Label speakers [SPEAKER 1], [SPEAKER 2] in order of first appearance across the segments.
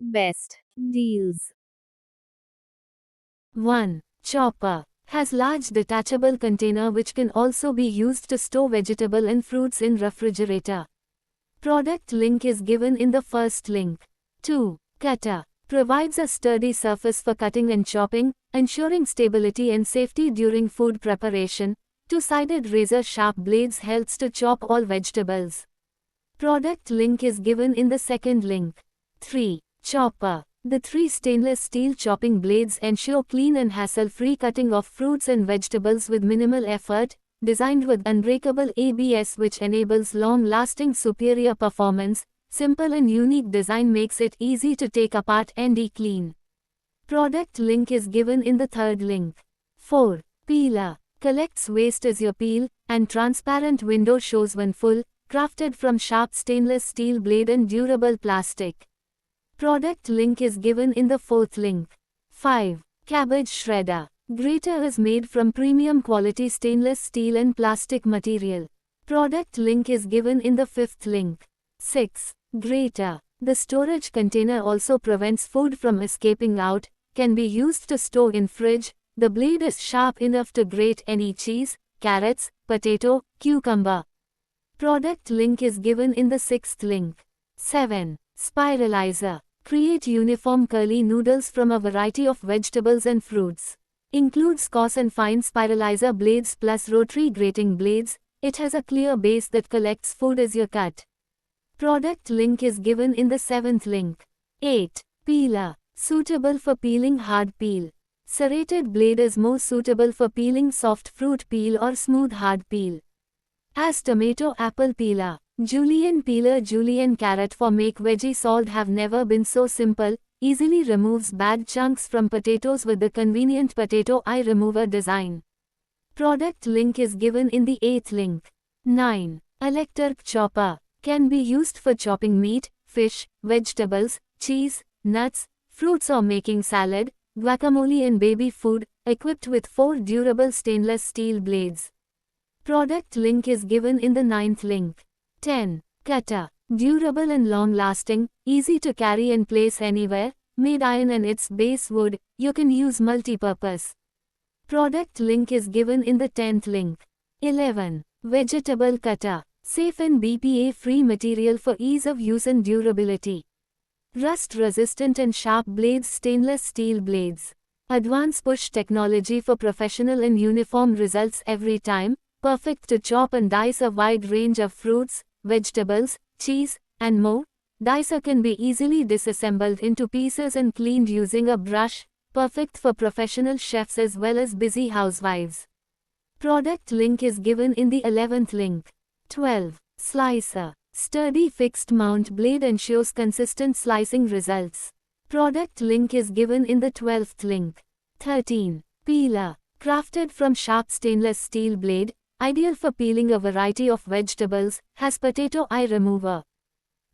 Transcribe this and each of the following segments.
[SPEAKER 1] Best deals.
[SPEAKER 2] 1. Chopper. Has large detachable container which can also be used to store vegetable and fruits in refrigerator. Product link is given in the first link. 2. Cutter. Provides a sturdy surface for cutting and chopping, ensuring stability and safety during food preparation. Two-sided razor-sharp blades helps to chop all vegetables. Product link is given in the second link. 3. Chopper. The 3 stainless steel chopping blades ensure clean and hassle-free cutting of fruits and vegetables with minimal effort, designed with unbreakable ABS which enables long-lasting superior performance. Simple and unique design makes it easy to take apart and clean. Product link is given in the third link. 4. Peeler. Collects waste as you peel, and transparent window shows when full, crafted from sharp stainless steel blade and durable plastic. Product link is given in the fourth link. 5. Cabbage shredder. Grater is made from premium quality stainless steel and plastic material. Product link is given in the fifth link. 6. Grater. The storage container also prevents food from escaping out, can be used to store in fridge. The blade is sharp enough to grate any cheese, carrots, potato, cucumber. Product link is given in the sixth link. 7. Spiralizer. Create uniform curly noodles from a variety of vegetables and fruits. Includes coarse and fine spiralizer blades plus rotary grating blades. It has a clear base that collects food as you cut. Product link is given in the seventh link. 8. Peeler. Suitable for peeling hard peel. Serrated blade is more suitable for peeling soft fruit peel or smooth hard peel. As tomato apple peeler. Julienne peeler. Julienne carrot for make veggie salt have never been so simple, easily removes bad chunks from potatoes with the convenient potato eye remover design. Product link is given in the 8th link. 9. Electric chopper. Can be used for chopping meat, fish, vegetables, cheese, nuts, fruits or making salad, guacamole and baby food, equipped with 4 durable stainless steel blades. Product link is given in the 9th link. 10. Cutter. Durable and long-lasting, easy to carry and place anywhere, made iron and its base wood, you can use multi-purpose. Product link is given in the 10th link. 11. Vegetable cutter. Safe and BPA-free material for ease of use and durability. Rust-resistant and sharp blades. Stainless steel blades. Advanced push technology for professional and uniform results every time, perfect to chop and dice a wide range of fruits, vegetables, cheese, and more. Dicer can be easily disassembled into pieces and cleaned using a brush, perfect for professional chefs as well as busy housewives. Product link is given in the 11th link. 12. Slicer. Sturdy fixed mount blade ensures consistent slicing results. Product link is given in the 12th link. 13. Peeler. Crafted from sharp stainless steel blade, ideal for peeling a variety of vegetables, has potato eye remover.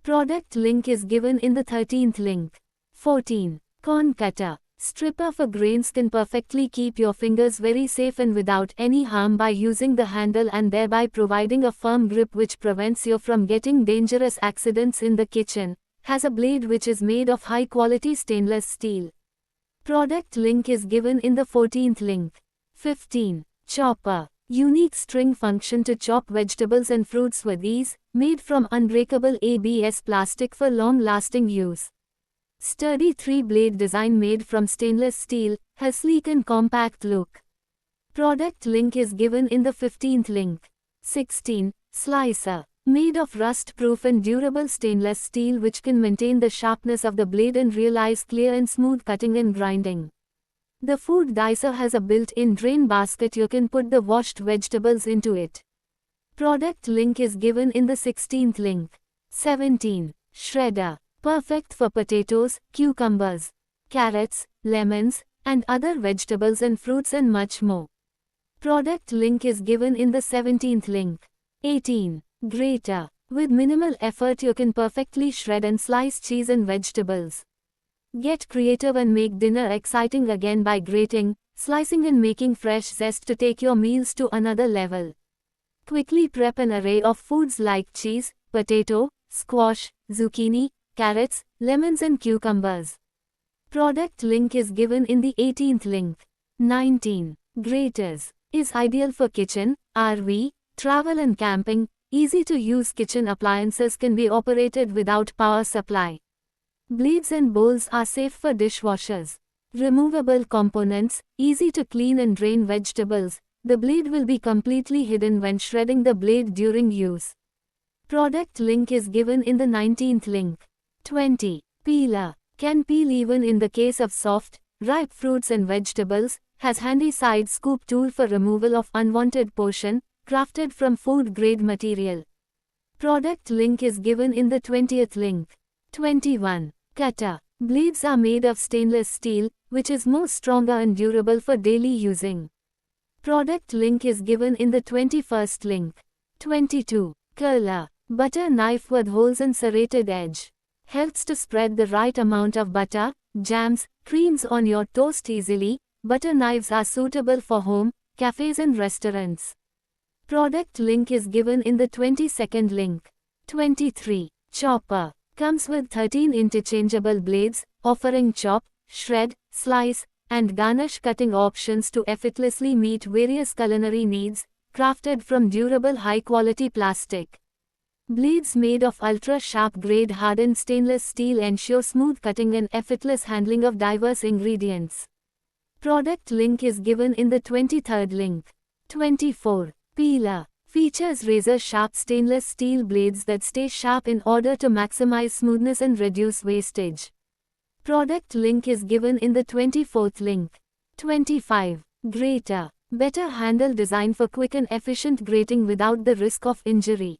[SPEAKER 2] Product link is given in the 13th link. 14. Corn cutter. Stripper for grains can perfectly keep your fingers very safe and without any harm by using the handle and thereby providing a firm grip which prevents you from getting dangerous accidents in the kitchen. Has a blade which is made of high quality stainless steel. Product link is given in the 14th link. 15. Chopper. Unique string function to chop vegetables and fruits with ease, made from unbreakable ABS plastic for long-lasting use. Sturdy 3-blade design made from stainless steel, has sleek and compact look. Product link is given in the 15th link. 16. Slicer. Made of rust-proof and durable stainless steel which can maintain the sharpness of the blade and realize clear and smooth cutting and grinding. The food dicer has a built-in drain basket, you can put the washed vegetables into it. Product link is given in the 16th link. 17. Shredder. Perfect for potatoes, cucumbers, carrots, lemons, and other vegetables and fruits and much more. Product link is given in the 17th link. 18. Grater. With minimal effort you can perfectly shred and slice cheese and vegetables. Get creative and make dinner exciting again by grating, slicing and making fresh zest to take your meals to another level. Quickly prep an array of foods like cheese, potato, squash, zucchini, carrots, lemons and cucumbers. Product link is given in the 18th link. 19. Graters. Is ideal for kitchen, RV, travel and camping. Easy to use kitchen appliances can be operated without power supply. Blades and bowls are safe for dishwashers. Removable components, easy to clean and drain vegetables. The blade will be completely hidden when shredding the blade during use. Product link is given in the 19th link. 20. Peeler. Can peel even in the case of soft, ripe fruits and vegetables. Has handy side scoop tool for removal of unwanted portion, crafted from food grade material. Product link is given in the 20th link. 21. Cutter. Blades are made of stainless steel, which is more stronger and durable for daily using. Product link is given in the 21st link. 22. Curler. Butter knife with holes and serrated edge. Helps to spread the right amount of butter, jams, creams on your toast easily. Butter knives are suitable for home, cafes and restaurants. Product link is given in the 22nd link. 23. Chopper. Comes with 13 interchangeable blades, offering chop, shred, slice, and garnish cutting options to effortlessly meet various culinary needs, crafted from durable high-quality plastic. Blades made of ultra-sharp grade hardened stainless steel ensure smooth cutting and effortless handling of diverse ingredients. Product link is given in the 23rd link. 24. Peeler. Features razor-sharp stainless steel blades that stay sharp in order to maximize smoothness and reduce wastage. Product link is given in the 24th link. 25. Grater. Better handle design for quick and efficient grating without the risk of injury.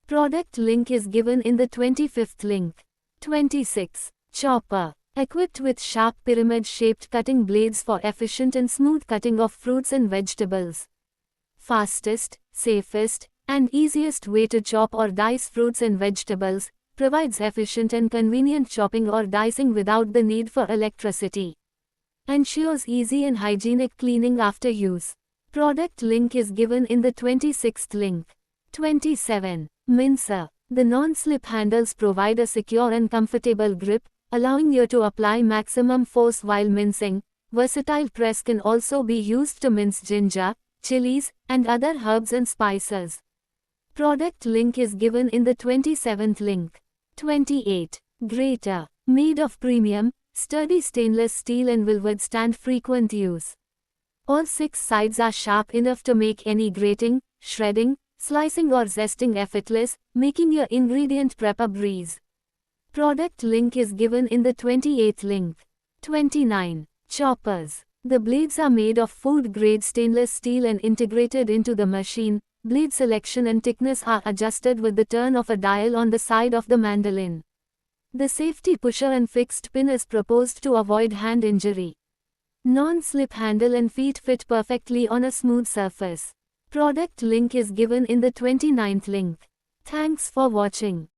[SPEAKER 2] Product link is given in the 25th link. 26. Chopper. Equipped with sharp pyramid-shaped cutting blades for efficient and smooth cutting of fruits and vegetables. Fastest, safest, and easiest way to chop or dice fruits and vegetables, provides efficient and convenient chopping or dicing without the need for electricity. Ensures easy and hygienic cleaning after use. Product link is given in the 26th link. 27. Mincer. The non-slip handles provide a secure and comfortable grip, allowing you to apply maximum force while mincing. Versatile press can also be used to mince ginger, chilies, and other herbs and spices. Product link is given in the 27th link. 28. Grater. Made of premium, sturdy stainless steel and will withstand frequent use. All 6 sides are sharp enough to make any grating, shredding, slicing or zesting effortless, making your ingredient prep a breeze. Product link is given in the 28th link. 29. Choppers. The blades are made of food-grade stainless steel and integrated into the machine. Blade selection and thickness are adjusted with the turn of a dial on the side of the mandolin. The safety pusher and fixed pin is proposed to avoid hand injury. Non-slip handle and feet fit perfectly on a smooth surface. Product link is given in the 29th link. Thanks for watching.